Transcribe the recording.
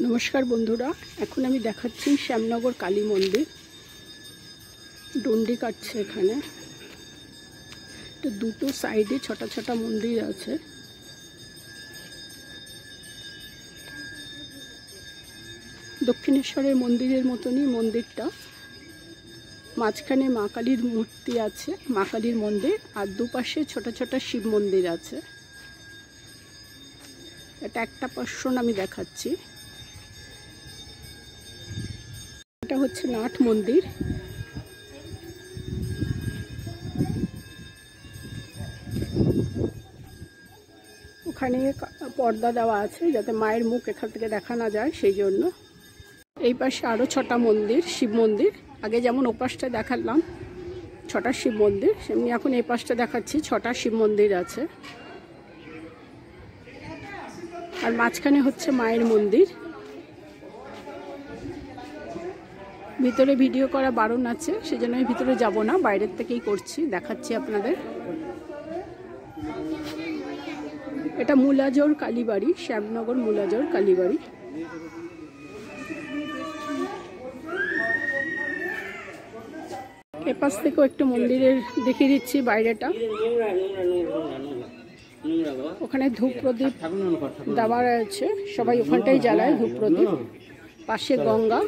नमस्कार बंधुरा এখন আমি দেখাচ্ছি শ্যামনগর কালী মন্দির। ডন্ডি কাটছে এখানে, তো দুটো সাইডে ছোট ছোট মন্দির আছে। দক্ষিণেশ্বরের মন্দিরের মতনই মন্দিরটা, মাঝখানে মা কালীর মূর্তি আছে, মা কালীর মন্দির, আর দুপাশে ছোট ছোট শিব মন্দির আছে। এটা একটা পোর্শন আমি দেখাচ্ছি। এটা হচ্ছে নাট মন্দির। ওখানে পর্দা দেওয়া আছে যাতে মায়ের মুখ এখান থেকে দেখা না যায়, সেই জন্য। এই পাশে আরও 6টা মন্দির, শিব মন্দির। আগে যেমন ও পাশটা দেখালাম 6টা শিব মন্দির, সেমনি এখন এই পাশটা দেখাচ্ছি 6টা শিব মন্দির আছে। আর মাঝখানে হচ্ছে মায়ের মন্দির। ভিতরে ভিডিও করা বারণ আছে, সেজন্য আমি ভিতরে যাব না, বাইরের থেকেই করছি, দেখাচ্ছি আপনাদের। এটা মুলাজোর কালীবাড়ি, শ্যামনগর মুলাজোর কালীবাড়ি। এপাশ থেকেও একটু মন্দিরের দেখিয়ে দিচ্ছি বাইরেটা। ওখানে ধূপ প্রদীপ দেওয়া রয়েছে, সবাই ওখানটাই জ্বালায় ধূপ প্রদীপ। পাশে গঙ্গা।